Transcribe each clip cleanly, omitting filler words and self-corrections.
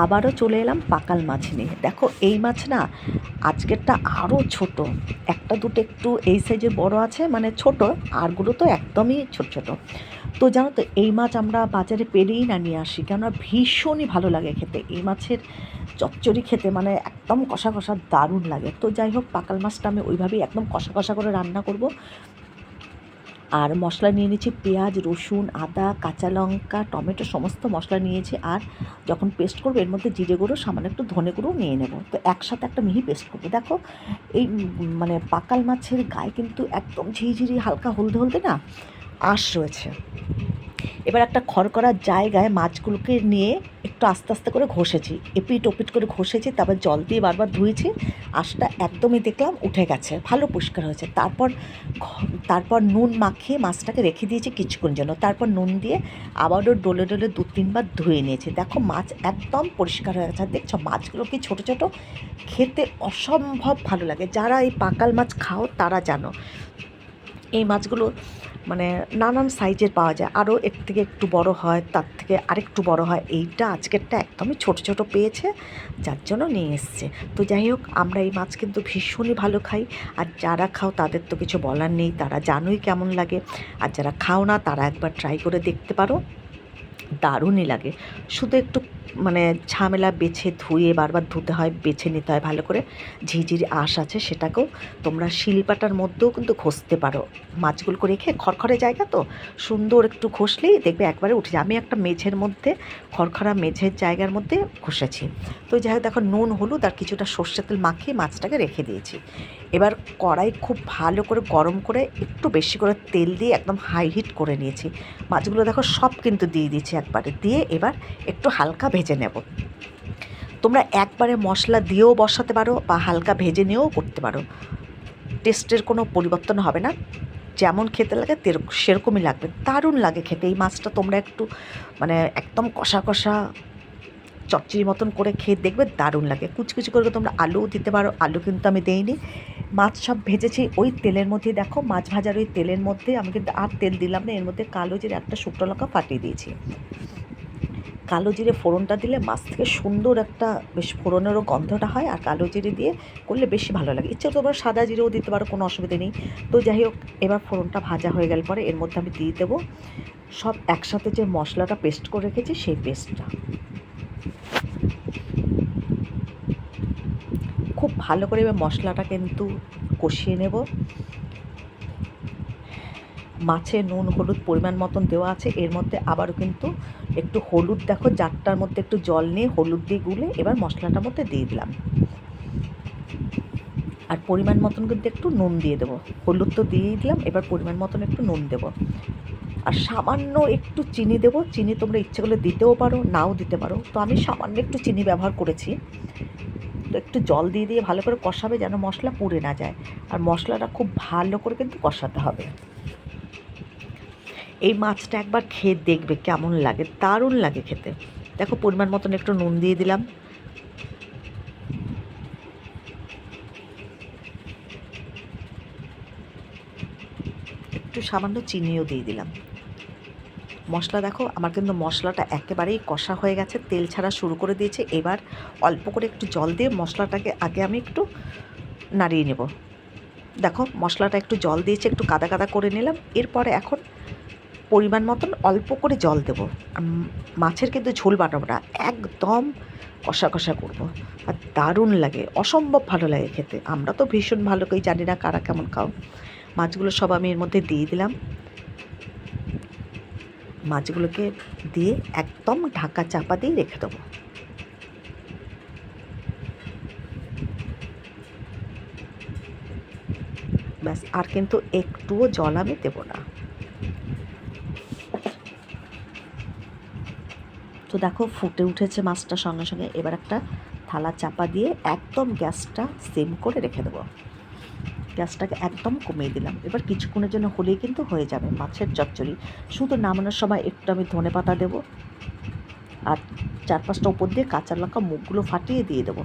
আবারও চলে এলাম পাকাল মাছ নিয়ে। দেখো এই মাছ না আজকেরটা আরও ছোট, একটা দুটো একটু এই সাইজের বড় আছে, মানে ছোট, আরগুলো তো একদমই ছোট ছোট। তো জানো তো এই মাছ আমরা বাজারে পেলেই না নিয়ে আসি, কেননা ভীষণই ভালো লাগে খেতে। এই মাছের চচ্চড়ি খেতে মানে একদম কষা কষা দারুণ লাগে। তো যাই হোক, পাকাল মাছটা আমি ওইভাবেই একদম কষা কষা করে রান্না করব। আর মশলা নিয়ে নিয়েছি পেঁয়াজ, রসুন, আদা, কাঁচা লঙ্কা, টমেটো, সমস্ত মশলা নিয়েছি। আর যখন পেস্ট করবো এর মধ্যে জিরে গুঁড়ো, সামান্য একটু ধনে গুঁড়ো নিয়ে নেব। তো একসাথে একটা মিহি পেস্ট করবো। দেখো এই মানে পাকাল মাছের গায়ে কিন্তু একদম ঝিরিঝিরি হালকা হলদে হলদে না আঁশ রয়েছে। এবার একটা খড়কড়ার জায়গায় মাছগুলোকে নিয়ে একটু আস্তে আস্তে করে ঘষেছি, এপিট ওপিট করে ঘষেছি, তারপর জল দিয়ে বারবার ধুয়েছি। আঁশটা একদমই দেখলাম উঠে গেছে, ভালো পরিষ্কার হয়েছে। তারপর নুন মাখিয়ে মাছটাকে রেখে দিয়েছি কিছুক্ষণ জন্য। তারপর নুন দিয়ে আবারও ডলে ডলে 2-3 বার ধুয়ে নিয়েছি। দেখো মাছ একদম পরিষ্কার হয়ে গেছে। আর দেখছো মাছগুলো কি ছোটো ছোটো, খেতে অসম্ভব ভালো লাগে। যারা এই পাকাল মাছ খাও তারা জানো এই মাছগুলো মানে নানান সাইজের পাওয়া যায়, আরও এর থেকে একটু বড় হয়, তার থেকে আরেকটু বড় হয়। এইটা আজকেরটা একদমই ছোট ছোট পেয়েছে, যার জন্য নিয়ে এসছে। তো যাই হোক, আমরা এই মাছ কিন্তু ভীষণই ভালো খাই। আর যারা খাও তাদের তো কিছু বলার নেই, তারা জানোই কেমন লাগে। আর যারা খাও না তারা একবার ট্রাই করে দেখতে পারো, দারুণই লাগে। শুধু একটু মানে ঝামেলা, বেছে ধুয়ে বারবার ধুতে হয়, বেছে নিতে হয় ভালো করে। ঝিঝির আঁশ আছে, সেটাকেও তোমরা শিলপাটার মধ্যেও কিন্তু ঘষতে পারো। মাছগুলো রেখে খড়খড়ে জায়গা তো সুন্দর একটু ঘষলেই দেখবে একবারে উঠে যায়। আমি একটা মেঝের মধ্যে, খড়খড়া মেঝের জায়গার মধ্যে ঘষেছি। তো যাই হোক, দেখো নুন, হলুদ আর কিছুটা সর্ষের তেল মাখিয়ে মাছটাকে রেখে দিয়েছি। এবার কড়াই খুব ভালো করে গরম করে একটু বেশি করে তেল দিয়ে একদম হাই হিট করে নিয়েছি। মাছগুলো দেখো সব কিন্তু দিয়ে দিয়েছি একবারে, দিয়ে এবার একটু হালকা ভেজে নেব। তোমরা একবারে মশলা দিয়েও বসাতে পারো বা হালকা ভেজে নিয়েও করতে পারো, টেস্টের কোনো পরিবর্তন হবে না। যেমন খেতে লাগে সেরকমই লাগবে, দারুণ লাগে খেতে এই মাছটা। তোমরা একটু মানে একদম কষা কষা চচ্চড়ি মতন করে খেয়ে দেখবে, দারুণ লাগে। কুচকুচি করে তোমরা আলুও দিতে পারো, আলু কিন্তু আমি দেইনি। মাছ সব ভেজেছি ওই তেলের মধ্যে। দেখো মাছ ভাজার ওই তেলের মধ্যে আমি কিন্তু আর তেল দিলাম না, এর মধ্যে কালো জিরে, একটা শুকনো লঙ্কা ফাটিয়ে দিয়েছি। কালো জিরে ফোড়নটা দিলে মাছ থেকে সুন্দর একটা বেশ ফোড়নেরও গন্ধটা হয়, আর কালো জিরে দিয়ে করলে বেশি ভালো লাগে। ইচ্ছে তোমরা সাদা জিরেও দিতে পারো, কোনো অসুবিধা নেই। তো যাই হোক, এবার ফোড়নটা ভাজা হয়ে গেল পরে এর মধ্যে আমি দিয়ে দেবো সব একসাথে যে মশলাটা পেস্ট করে রেখেছি সেই পেস্টটা। খুব ভালো করে এবার মশলাটা কিন্তু কষিয়ে নেব। মাছে নুন হলুদ পরিমাণ মতন দেওয়া আছে, এর মধ্যে আবারও কিন্তু একটু হলুদ, দেখো জারটার মধ্যে একটু জল নিয়ে হলুদ দিয়ে গুলে এবার মশলাটার মধ্যে দিয়ে দিলাম। আর পরিমাণ মতন কিন্তু একটু নুন দিয়ে দেবো। হলুদ তো দিয়েই দিলাম, এবার পরিমাণ মতন একটু নুন দেবো। আর সামান্য একটু চিনি দেবো। চিনি তোমরা ইচ্ছে করলে দিতেও পারো, নাও দিতে পারো। তো আমি সামান্য একটু চিনি ব্যবহার করেছি। তো একটু জল দিয়ে দিয়ে ভালো করে কষাবে, যেন মশলা পুড়ে না যায়। আর মশলাটা খুব ভালো করে কিন্তু কষাতে হবে। এই মাছটা একবার খেয়ে দেখবে কেমন লাগে, দারুণ লাগে খেতে। দেখো পরিমাণ মতন একটু নুন দিয়ে দিলাম, একটু সামান্য চিনিও দিয়ে দিলাম। মশলা দেখো আমার কিন্তু মশলাটা একেবারেই কষা হয়ে গেছে, তেল ছাড়া শুরু করে দিয়েছে। এবার অল্প করে একটু জল দিয়ে মশলাটাকে আগে আমি একটু নাড়িয়ে নেব। দেখো মশলাটা একটু জল দিয়েছে, একটু কাদা কাদা করে নিলাম। এরপরে এখন পরিমাণ মতন অল্প করে জল দেবো। মাছের কিন্তু ঝোল বানাবো না, একদম কষা কষা করব। আর দারুণ লাগে, অসম্ভব ভালো লাগে খেতে। আমরা তো ভীষণ ভালো করেই, জানি না কারা কেমন খাও। মাছগুলো সব আমি এর মধ্যে দিয়ে দিলাম। মাছগুলোকে দিয়ে একদম ঢাকা চাপা দিয়ে রেখে দেবো। ব্যাস, আর কিন্তু একটুও জল আমি দেবো না। তো দেখো ফুটে উঠেছে মাছটা সঙ্গে সঙ্গে। এবার একটা থালা চাপা দিয়ে একদম গ্যাসটা সিম করে রেখে দেবো। গ্যাসটাকে একদম কমিয়ে দিলাম। এবার কিছুক্ষণের জন্য হলেই কিন্তু হয়ে যাবে মাছের চচ্চড়ি। শুধু নামানোর সময় একটু আমি ধনেপাতা দেবো, আর 4-5টা উপর দিয়ে কাঁচা লঙ্কা মুখগুলো ফাটিয়ে দিয়ে দেবো।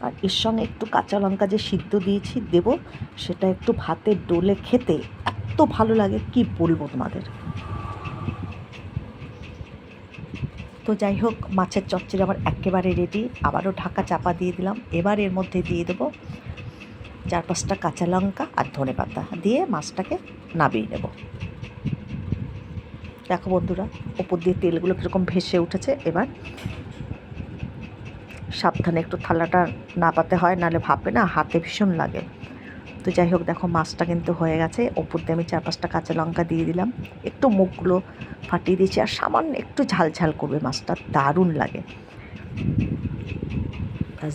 আর এর সঙ্গে একটু কাঁচা লঙ্কা যে সিদ্ধ দিয়েছি দেবো, সেটা একটু ভাতে ডলে খেতে এত ভালো লাগে কি বলবো তোমাদের। তো যাই হোক, মাছের চচ্চড়ি আমার একেবারে রেডি। আবারও ঢাকা চাপা দিয়ে দিলাম। এবার এর মধ্যে দিয়ে দেবো 4-5টা কাঁচা লঙ্কা আর ধনেপাতা দিয়ে মাছটাকে নামিয়ে নেব। দেখো বন্ধুরা, ওপর দিয়ে তেলগুলো কীরকম ভেসে উঠেছে। এবার সাবধানে একটু থালাটা নাপাতে হয়, নাহলে ভাপে না হাতে ভীষণ লাগে। তো যাই হোক, দেখো মাছটা কিন্তু হয়ে গেছে। ওপর দিয়ে আমি 4-5টা কাঁচা লঙ্কা দিয়ে দিলাম, একটু মুখগুলো ফাটিয়ে দিয়েছি, আর সামান্য একটু ঝাল ঝাল করবে মাছটা, দারুণ লাগে।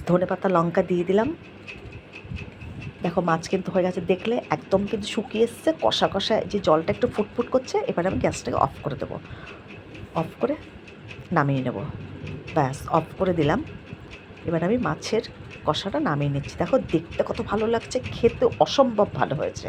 ধনেপাতা লঙ্কা দিয়ে দিলাম। দেখো মাছ কিন্তু হয়ে গেছে, দেখলে একদম কিন্তু শুকিয়ে এসছে, কষা কষা যে জলটা একটু ফুটফুট করছে। এবার আমি গ্যাসটাকে অফ করে দেবো, অফ করে নামিয়ে নেব। ব্যাস, অফ করে দিলাম। এবার আমি মাছের কষাটা নামিয়ে নিচ্ছি। দেখো দেখতে কত ভালো লাগছে, খেতে অসম্ভব ভালো হয়েছে।